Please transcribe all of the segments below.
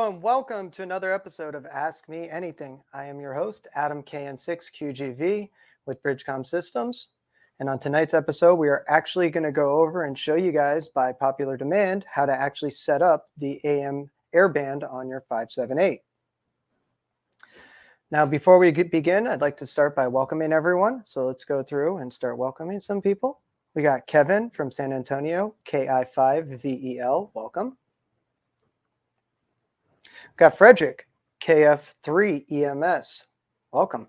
and welcome to another episode of Ask Me Anything. I am your host, Adam KN6QGV with Bridgecom Systems. And on tonight's episode, we are actually going to go over and show you guys, by popular demand, how to actually set up the AM airband on your 578. Now, before we begin, I'd like to start by welcoming everyone. So let's go through and start welcoming some people. We got Kevin from San Antonio, KI5VEL, welcome. Got Frederick, KF3EMS, welcome.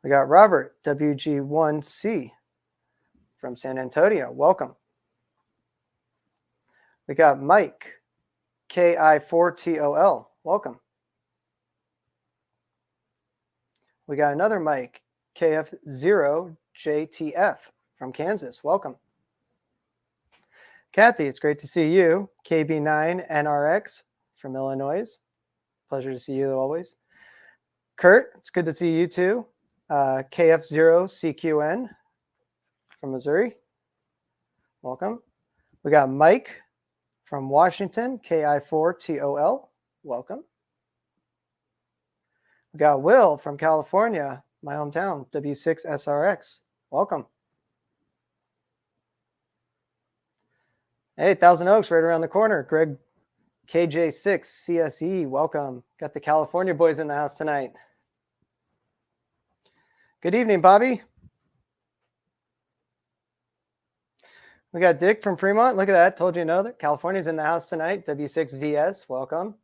We got Robert, WG1C from San Antonio, welcome. We got Mike, KI4TOL, welcome. We got another Mike, KF0JTF from Kansas, welcome. Kathy, it's great to see you. KB9NRX from Illinois. Pleasure to see you always. Kurt, it's good to see you too. KF0CQN from Missouri. Welcome. We got Mike from Washington, KI4TOL. Welcome. We got Will from California, my hometown, W6SRX. Welcome. Hey, Thousand Oaks right around the corner. Greg, KJ6CSE, welcome. Got the California boys in the house tonight. Good evening, Bobby. We got Dick from Fremont. Look at that. Told you no, that California's in the house tonight. W6VS, welcome.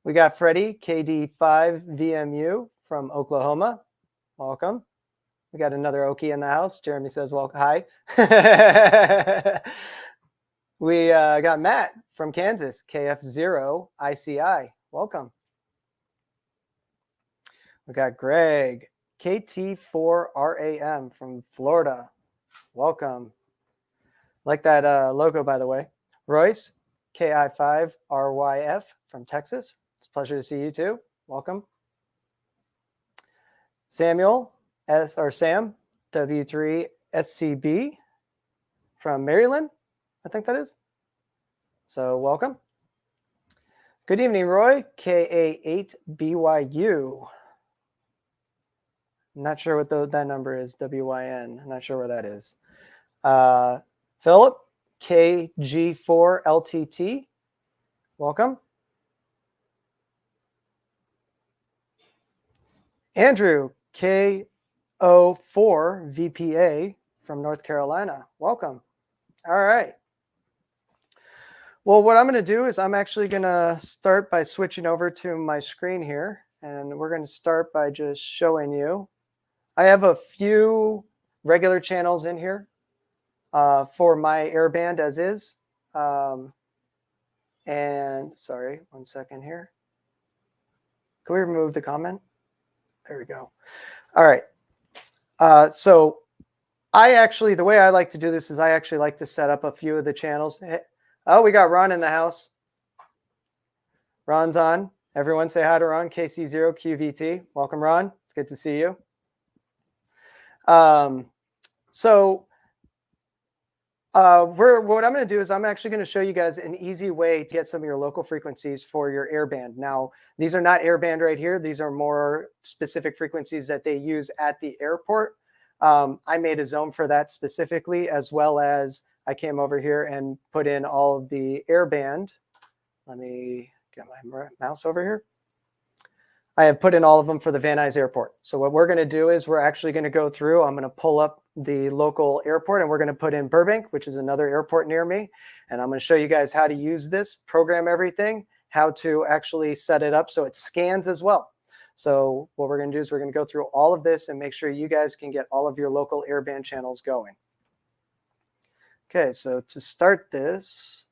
We got Freddie, KD5VMU from Oklahoma. Welcome. We got another Okie in the house. Jeremy says, well, hi. We got Matt from Kansas, KF0ICI. Welcome. We got Greg, KT4RAM from Florida. Welcome. Like that logo, by the way. Royce, KI5RYF from Texas. It's a pleasure to see you too. Welcome. Samuel, Sam, W3SCB from Maryland. I think that is. So welcome. Good evening, Roy, KA8BYU. I'm not sure what that number is, WYN. I'm not sure where that is. Philip, KG4LTT. Welcome. Andrew, KO4VPA from North Carolina. Welcome. All right. Well, what I'm going to do is I'm actually going to start by switching over to my screen here. And we're going to start by just showing you. I have a few regular channels in here for my airband as is. And sorry, one second here. Can we remove the comment? There we go. All right. So the way I like to do this is I actually like to set up a few of the channels. Oh, we got Ron in the house. Ron's on. Everyone say hi to Ron, KC0QVT. Welcome, Ron. It's good to see you. What I'm going to do is I'm actually going to show you guys an easy way to get some of your local frequencies for your airband. Now, these are not airband right here. These are more specific frequencies that they use at the airport. I made a zone for that specifically, as well as I came over here and put in all of the airband. Let me get my mouse over here. I have put in all of them for the Van Nuys Airport. So what we're going to do is we're actually going to go through. I'm going to pull up the local airport, and we're going to put in Burbank, which is another airport near me. And I'm going to show you guys how to use this, program everything, how to actually set it up so it scans as well. So what we're going to do is we're going to go through all of this and make sure you guys can get all of your local airband channels going. Okay, so to start this,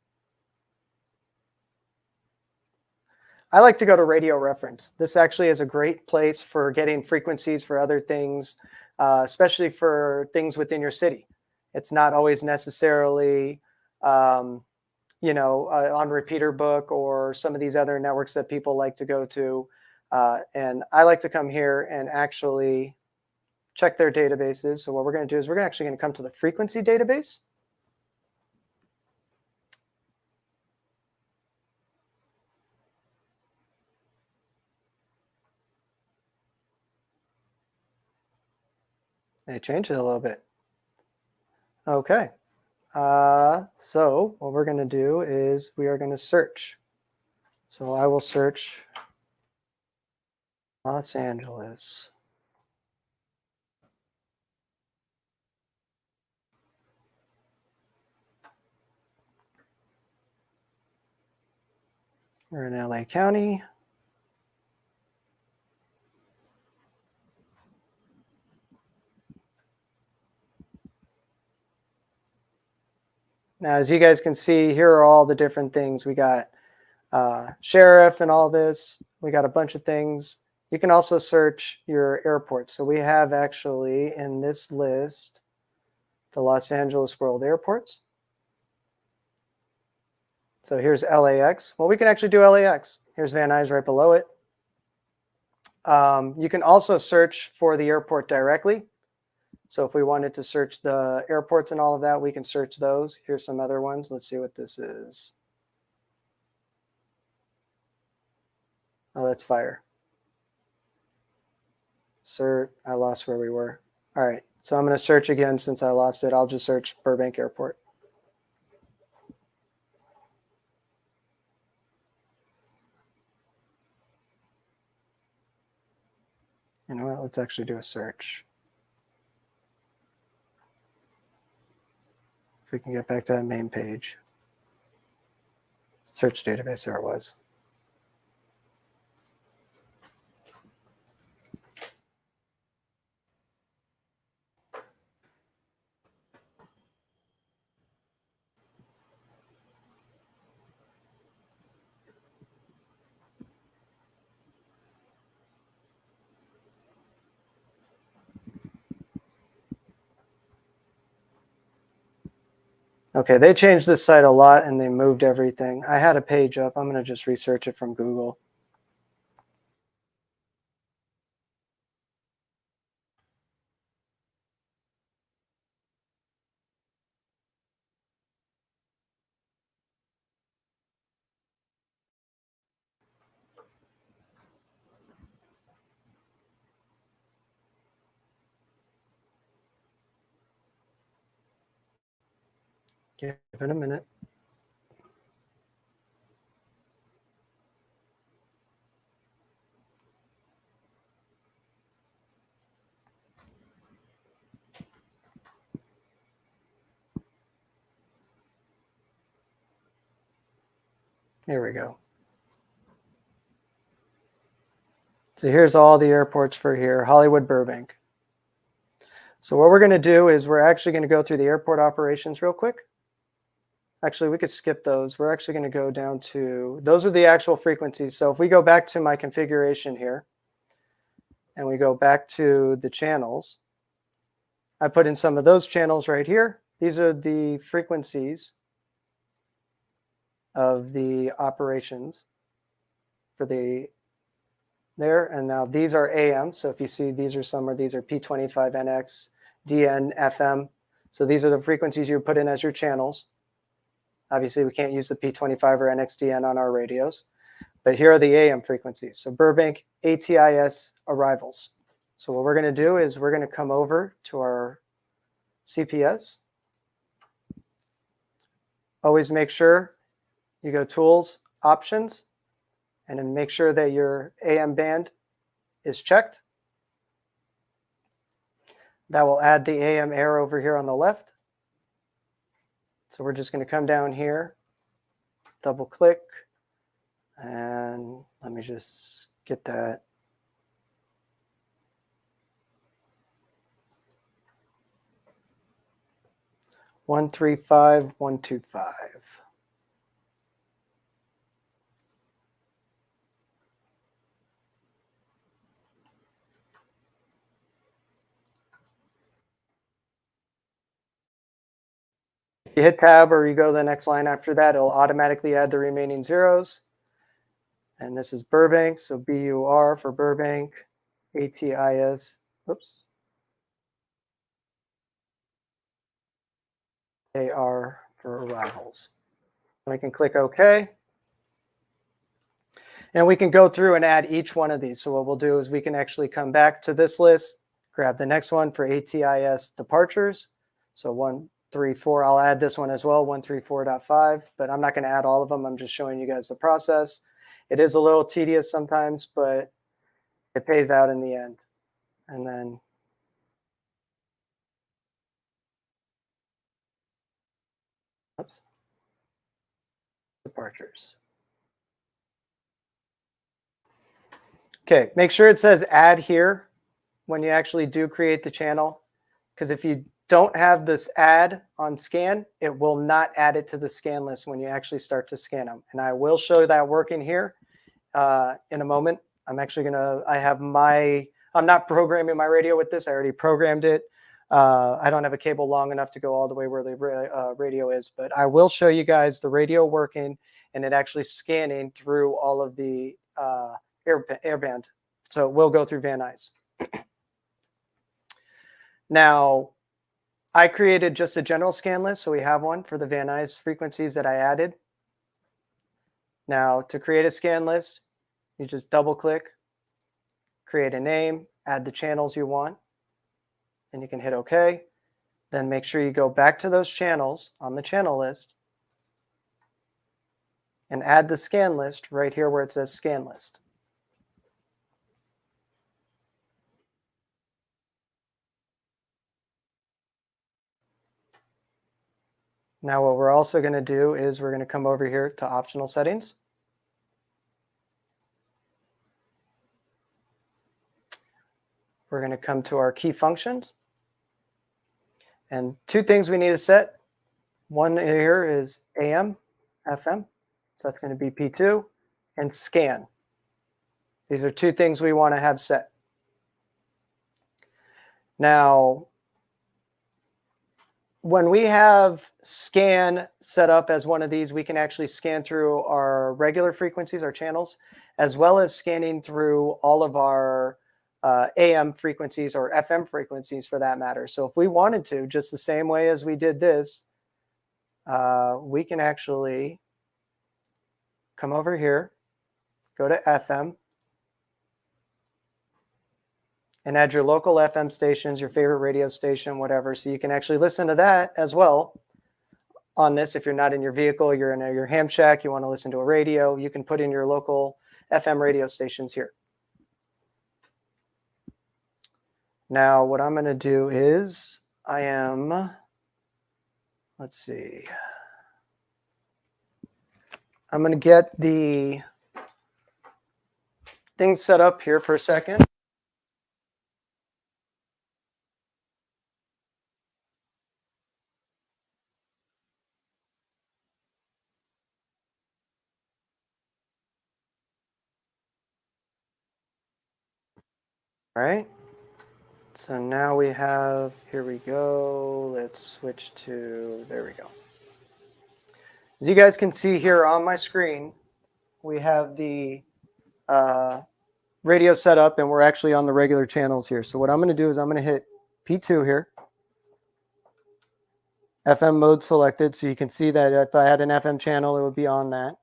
I like to go to Radio Reference. This actually is a great place for getting frequencies for other things, especially for things within your city. It's not always necessarily, on Repeater Book or some of these other networks that people like to go to. And I like to come here and actually check their databases. So what we're going to do is we're actually going to come to the frequency database. They changed it a little bit. Okay. So what we're going to do is we are going to search. So I will search Los Angeles. We're in LA County. Now, as you guys can see, here are all the different things. We got sheriff and all this. We got a bunch of things. You can also search your airport. So we have actually in this list the Los Angeles World Airports. So here's LAX. Well, we can actually do LAX. Here's Van Nuys right below it. You can also search for the airport directly. So if we wanted to search the airports and all of that, we can search those. Here's some other ones. Let's see what this is. Oh, that's fire. Search. I lost where we were. All right. So I'm going to search again since I lost it. I'll just search Burbank Airport. You know what? Let's actually do a search. If we can get back to that main page. Search database, there it was. Okay, they changed this site a lot and they moved everything. I had a page up. I'm going to just research it from Google. Give it a minute. Here we go. So here's all the airports for here, Hollywood, Burbank. So what we're going to do is we're actually going to go through the airport operations real quick. Actually, we could skip those. We're actually going to go down to, those are the actual frequencies. So if we go back to my configuration here and we go back to the channels, I put in some of those channels right here. These are the frequencies of the operations for the there. And now these are AM. So if you see, these are somewhere, these are P25NX, DN, FM. So these are the frequencies you put in as your channels. Obviously, we can't use the P25 or NXDN on our radios, but here are the AM frequencies. So Burbank ATIS arrivals. So what we're going to do is we're going to come over to our CPS. Always make sure you go Tools, Options, and then make sure that your AM band is checked. That will add the AM air over here on the left. So we're just going to come down here, double click, and let me just get that. One 135.125. If you hit tab or you go to the next line after that, it'll automatically add the remaining zeros. And this is Burbank, so BUR for Burbank, ATIS, oops, AR for arrivals. We can click OK. And we can go through and add each one of these. So what we'll do is we can actually come back to this list, Grab the next one for ATIS departures. So 134, I'll add this one as well, 134.5, but I'm not going to add all of them. I'm just showing you guys the process. It is a little tedious sometimes, but it pays out in the end. And then oops, departures. Okay, make sure it says add here when you actually do create the channel, because if you don't have this add on scan, it will not add it to the scan list when you actually start to scan them. And I will show that working here in a moment. I'm actually I'm not programming my radio with this. I already programmed it. I don't have a cable long enough to go all the way where the radio is, but I will show you guys the radio working and it actually scanning through all of the airband. So it will go through Van Nuys. Now, I created just a general scan list, so we have one for the Van Nuys frequencies that I added. Now, to create a scan list, you just double click, create a name, add the channels you want, and you can hit OK. Then make sure you go back to those channels on the channel list and add the scan list right here where it says scan list. Now what we're also going to do is we're going to come over here to optional settings. We're going to come to our key functions. And two things we need to set. One here is AM, FM. So that's going to be P2 and scan. These are two things we want to have set. Now, when we have scan set up as one of these, we can actually scan through our regular frequencies, our channels, as well as scanning through all of our AM frequencies or FM frequencies for that matter. So if we wanted to, just the same way as we did this, we can actually come over here, go to FM, and add your local FM stations, your favorite radio station, whatever. So you can actually listen to that as well on this. If you're not in your vehicle, you're in your ham shack, you want to listen to a radio, you can put in your local FM radio stations here. Now, what I'm going to do is let's see. I'm going to get the thing set up here for a second. All right. So now we have, here we go. Let's switch to, there we go. As you guys can see here on my screen, we have the radio set up and we're actually on the regular channels here. So what I'm going to do is I'm going to hit P2 here. FM mode selected. So you can see that if I had an FM channel, it would be on that.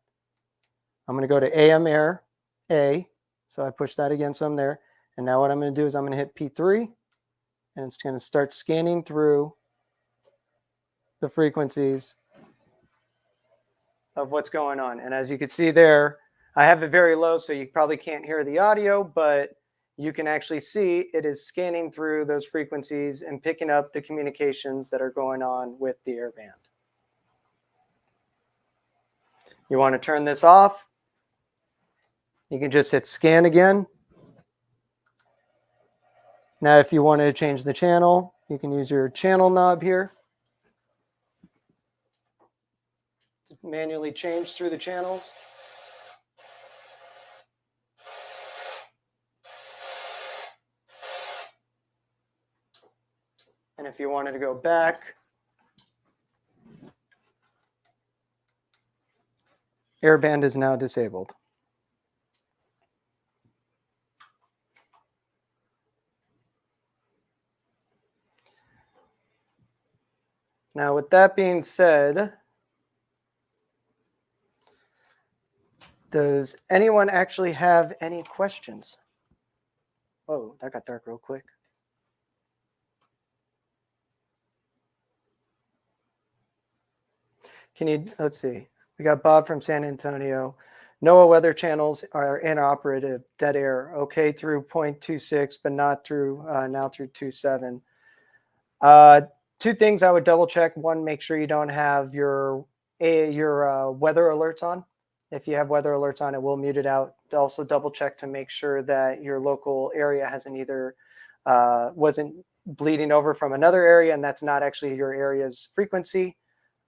I'm going to go to AM air A. So I push that again. So I'm there. And now what I'm going to do is I'm going to hit P3 and it's going to start scanning through the frequencies of what's going on. And as you can see there, I have it very low, so you probably can't hear the audio, but you can actually see it is scanning through those frequencies and picking up the communications that are going on with the airband. You want to turn this off. You can just hit scan again. Now, if you want to change the channel, you can use your channel knob here. Manually change through the channels. And if you wanted to go back, airband is now disabled. Now, with that being said, does anyone actually have any questions? Whoa, that got dark real quick. Can you, let's see. We got Bob from San Antonio. NOAA weather channels are inoperative, dead air. Okay through 0.26, but not through now through 2.7. Two things I would double check. One, make sure you don't have your weather alerts on. If you have weather alerts on, it will mute it out. Also double check to make sure that your local area hasn't either wasn't bleeding over from another area, and that's not actually your area's frequency.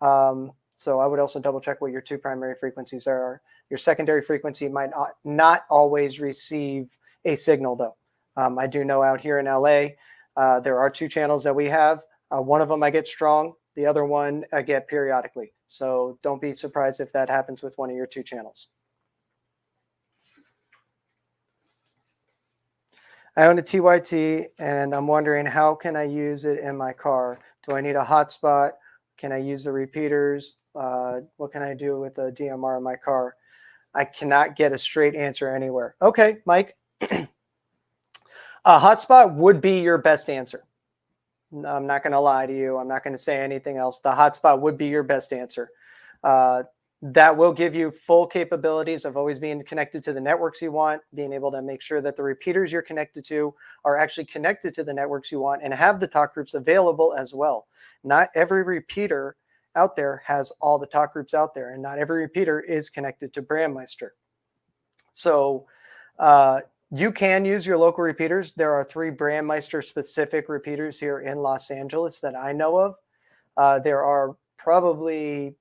So I would also double check what your two primary frequencies are. Your secondary frequency might not always receive a signal, though. I do know out here in LA, there are two channels that we have. One of them I get strong. The other one I get periodically. So don't be surprised if that happens with one of your two channels. I own a TYT and I'm wondering, how can I use it in my car? Do I need a hotspot? Can I use the repeaters? What can I do with the DMR in my car? I cannot get a straight answer anywhere. Okay, Mike. A hotspot would be your best answer. I'm not going to lie to you. I'm not going to say anything else. The hotspot would be your best answer. That will give you full capabilities of always being connected to the networks you want, being able to make sure that the repeaters you're connected to are actually connected to the networks you want, and have the talk groups available as well. Not every repeater out there has all the talk groups out there, and not every repeater is connected to Brandmeister. So you can use your local repeaters. There are 3 Brandmeister specific repeaters here in Los Angeles that I know of. There are probably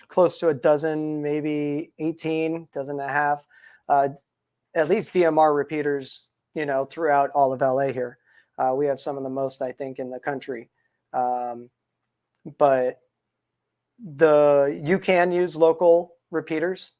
close to a dozen, maybe 18, dozen and a half, at least DMR repeaters, you know, throughout all of LA here. We have some of the most, I think, in the country. But you can use local repeaters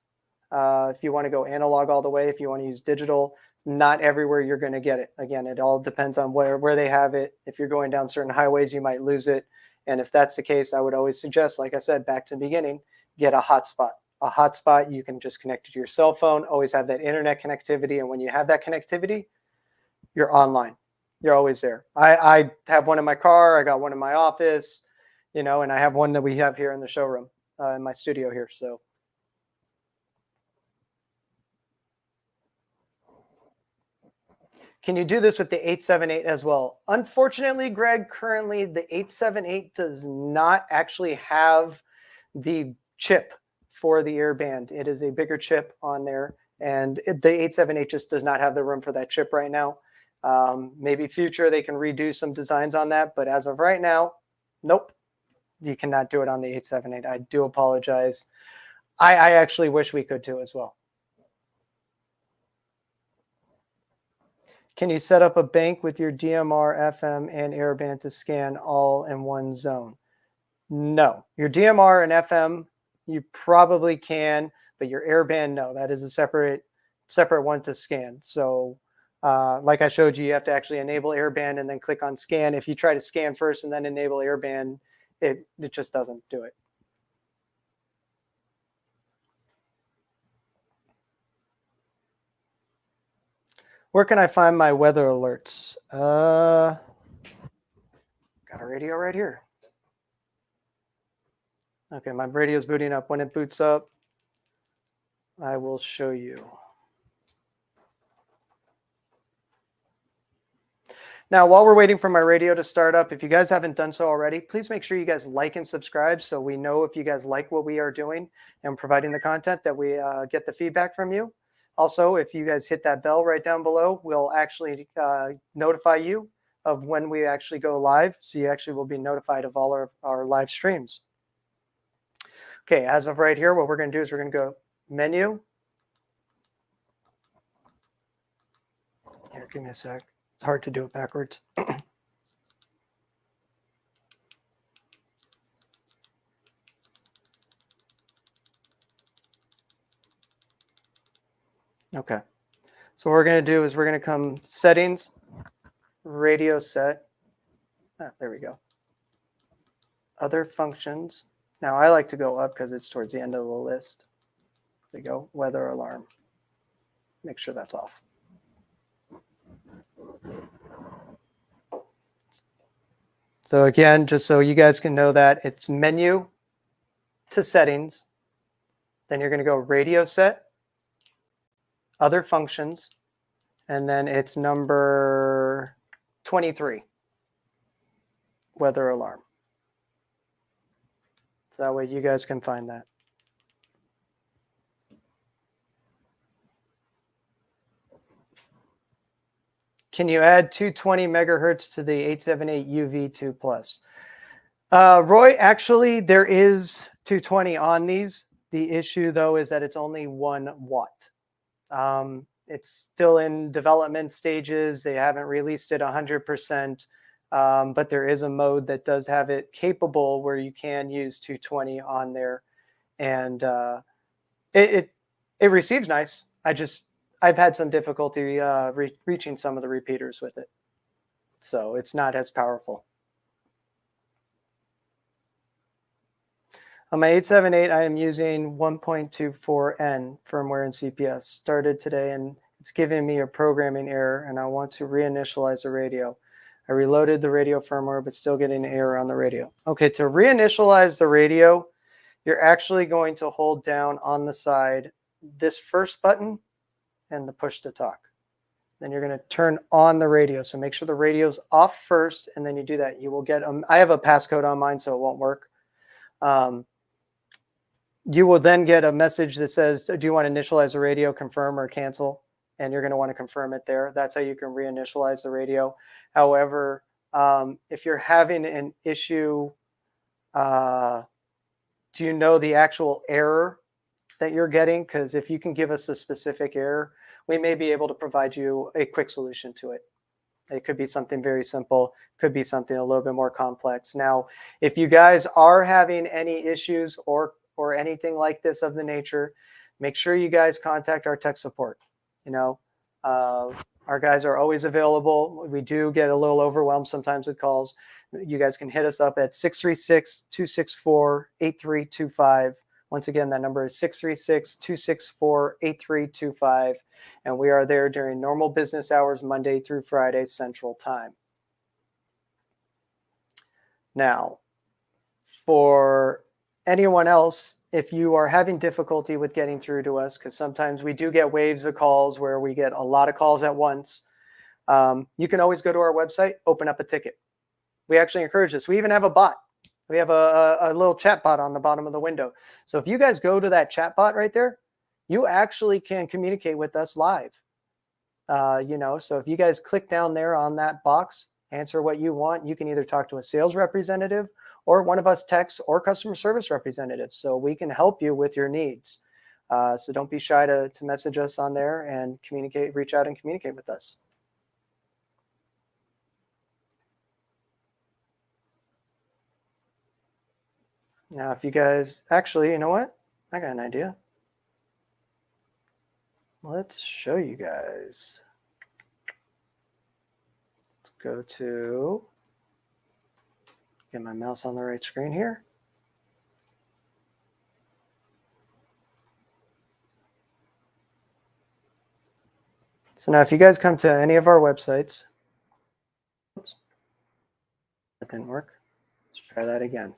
if you want to go analog all the way. If you want to use digital, not everywhere you're going to get it. Again, it all depends on where they have it. If you're going down certain highways, you might lose it. And if that's the case, I would always suggest, like I said, back to the beginning, get a hotspot. A hotspot, you can just connect it to your cell phone, always have that internet connectivity. And when you have that connectivity, you're online. You're always there. I have one in my car. I got one in my office, you know, and I have one that we have here in the showroom, in my studio here. So. Can you do this with the 878 as well? Unfortunately, Greg, currently the 878 does not actually have the chip for the airband. It is a bigger chip on there, and the 878 just does not have the room for that chip right now. Maybe future they can redo some designs on that, but as of right now, nope, you cannot do it on the 878. I do apologize. I actually wish we could too as well. Can you set up a bank with your DMR, FM, and airband to scan all in one zone? No. Your DMR and FM, you probably can, but your airband, no. That is a separate one to scan. So like I showed you, you have to actually enable airband and then click on scan. If you try to scan first and then enable airband, it just doesn't do it. Where can I find my weather alerts? Got a radio right here. Okay, my radio's booting up. When it boots up, I will show you. Now, while we're waiting for my radio to start up, if you guys haven't done so already, please make sure you guys like and subscribe so we know if you guys like what we are doing and providing the content, that we get the feedback from you. Also, if you guys hit that bell right down below, we'll actually notify you of when we actually go live. So you actually will be notified of all our live streams. Okay, as of right here, what we're going to do is we're going to go menu. Here, give me a sec. It's hard to do it backwards. Okay, so what we're going to do is we're going to come settings, radio set. There we go. Other functions. Now I like to go up because it's towards the end of the list. There you go, weather alarm. Make sure that's off. So again, just so you guys can know that, it's menu, to settings. Then you're going to go radio set, other functions, and then it's number 23, weather alarm. So that way you guys can find that. Can you add 220 megahertz to the 878 UV2 Plus? Roy, actually, there is 220 on these. The issue, though, is that it's only 1 watt. It's still in development stages. They haven't released it 100%, but there is a mode that does have it capable where you can use 220 on there, and it receives nice. I've had some difficulty reaching some of the repeaters with it, so it's not as powerful. On my 878, I am using 1.24N firmware and CPS. Started today, and it's giving me a programming error, and I want to reinitialize the radio. I reloaded the radio firmware, but still getting an error on the radio. Okay, to reinitialize the radio, you're actually going to hold down on the side this first button and the push to talk. Then you're going to turn on the radio. So make sure the radio's off first, and then you do that. You will get, I have a passcode on mine, so it won't work. You will then get a message that says, do you want to initialize the radio, confirm or cancel? And you're going to want to confirm it there. That's how you can reinitialize the radio. However, if you're having an issue, do you know the actual error that you're getting? Because if you can give us a specific error, we may be able to provide you a quick solution to it. It could be something very simple, could be something a little bit more complex. Now, if you guys are having any issues or anything like this of the nature, make sure you guys contact our tech support. You know, our guys are always available. We do get a little overwhelmed sometimes with calls. You guys can hit us up at 636-264-8325. Once again, that number is 636-264-8325. And we are there during normal business hours, Monday through Friday, Central Time. Now, for anyone else, if you are having difficulty with getting through to us, because sometimes we do get waves of calls where we get a lot of calls at once, you can always go to our website, open up a ticket. We actually encourage this. We even have a bot. We have a little chat bot on the bottom of the window. So if you guys go to that chat bot right there, you actually can communicate with us live. You know, so if you guys click down there on that box, answer what you want, you can either talk to a sales representative or one of us techs or customer service representatives, so we can help you with your needs. So don't be shy to message us on there and communicate, reach out and communicate with us. Now, if you guys, actually, you know what? I got an idea. Let's show you guys. Let's go to, get my mouse on the right screen here. So now if you guys come to any of our websites, oops, that didn't work. Let's try that again.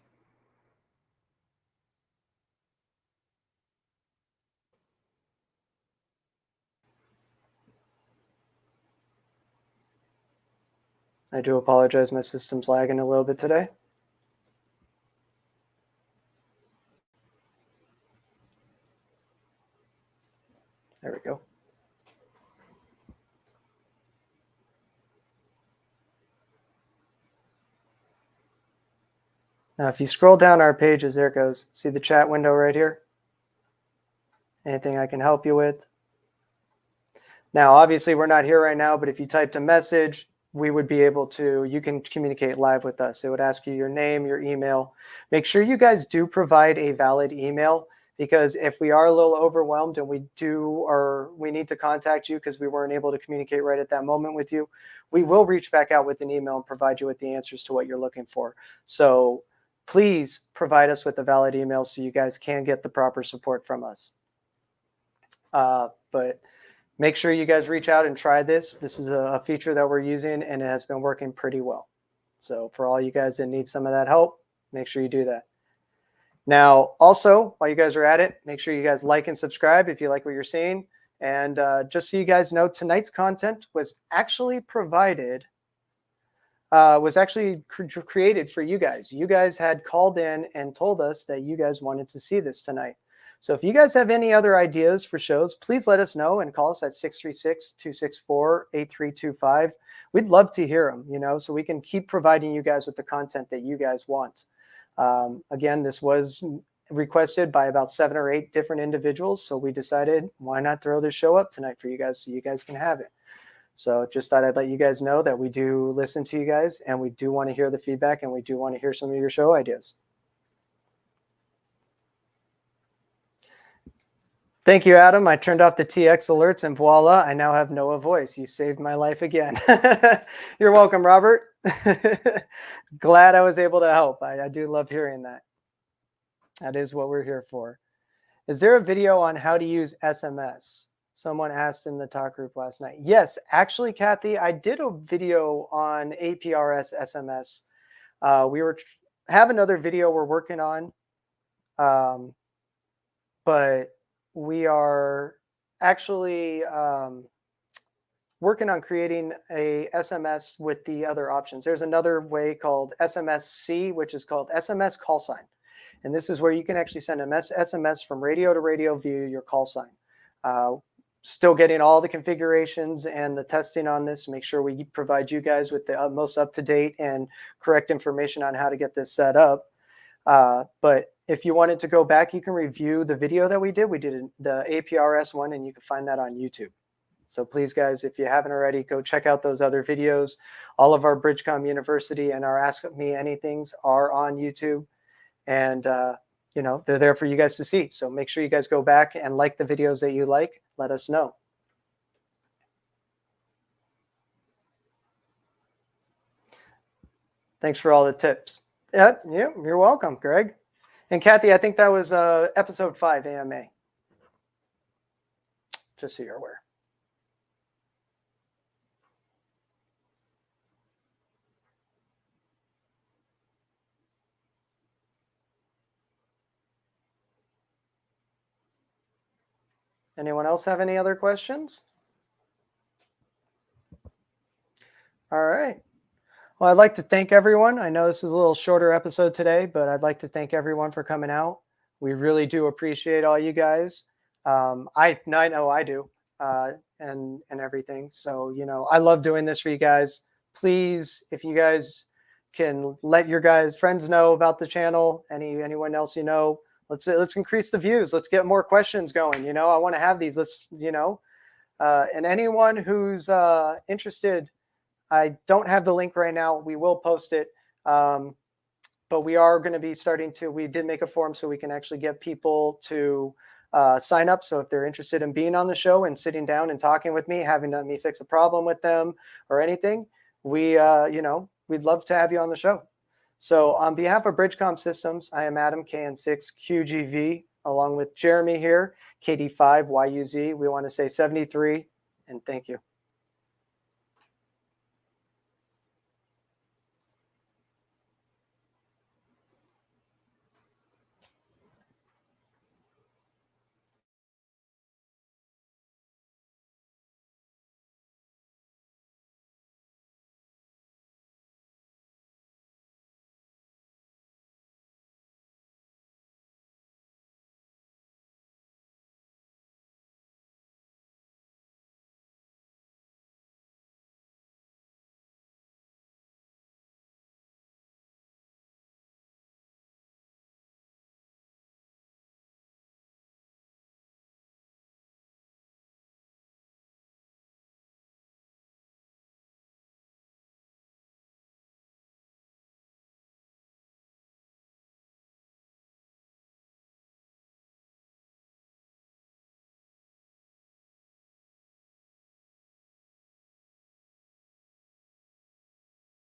I do apologize, my system's lagging a little bit today. There we go. Now, if you scroll down our pages, there it goes. See the chat window right here? Anything I can help you with? Now, obviously, we're not here right now, but if you typed a message, we would be able to, you can communicate live with us. It would ask you your name, your email. Make sure you guys do provide a valid email, because if we are a little overwhelmed and we need to contact you because we weren't able to communicate right at that moment with you, we will reach back out with an email and provide you with the answers to what you're looking for. So please provide us with a valid email so you guys can get the proper support from us. But make sure you guys reach out and try this. This is a feature that we're using, and it has been working pretty well. So for all you guys that need some of that help, make sure you do that. Now, also, while you guys are at it, make sure you guys like and subscribe if you like what you're seeing. And just so you guys know, tonight's content was actually provided, created for you guys. You guys had called in and told us that you guys wanted to see this tonight. So if you guys have any other ideas for shows, please let us know and call us at 636-264-8325. We'd love to hear them, you know, so we can keep providing you guys with the content that you guys want. Again, this was requested by about 7 or 8 different individuals. So we decided, why not throw this show up tonight for you guys so you guys can have it. So just thought I'd let you guys know that we do listen to you guys and we do want to hear the feedback and we do want to hear some of your show ideas. Thank you, Adam. I turned off the TX alerts and voila, I now have Noah voice. You saved my life again. You're welcome, Robert. Glad I was able to help. I do love hearing that. That is what we're here for. Is there a video on how to use SMS? Someone asked in the talk group last night. Yes, actually, Kathy, I did a video on APRS SMS. We have another video we're working on, but we are actually working on creating a SMS with the other options. There's another way called SMS-C, which is called SMS call sign. And this is where you can actually send a SMS from radio to radio via your call sign. Still getting all the configurations and the testing on this to make sure we provide you guys with the most up-to-date and correct information on how to get this set up. But if you wanted to go back, you can review the video that we did. We did the APRS one, and you can find that on YouTube. So please, guys, if you haven't already, go check out those other videos. All of our Bridgecom University and our Ask Me Anythings are on YouTube. And, you know, they're there for you guys to see. So make sure you guys go back and like the videos that you like. Let us know. Thanks for all the tips. Yeah, you're welcome, Greg. And Kathy, I think that was episode 5 AMA. Just so you're aware. Anyone else have any other questions? All right. Well, I'd like to thank everyone. I know this is a little shorter episode today, but I'd like to thank everyone for coming out. We really do appreciate all you guys. I know I do, and everything. So, you know, I love doing this for you guys. Please, if you guys can let your friends know about the channel, anyone else you know, let's increase the views. Let's get more questions going. You know, I want to have these. Let's, you know, and anyone who's interested, I don't have the link right now. We will post it. But we are going to be we did make a form so we can actually get people to sign up. So if they're interested in being on the show and sitting down and talking with me, having me fix a problem with them or anything, you know, we'd love to have you on the show. So on behalf of Bridgecom Systems, I am Adam, KN6QGV, along with Jeremy here, KD5YUZ. We want to say 73, and thank you.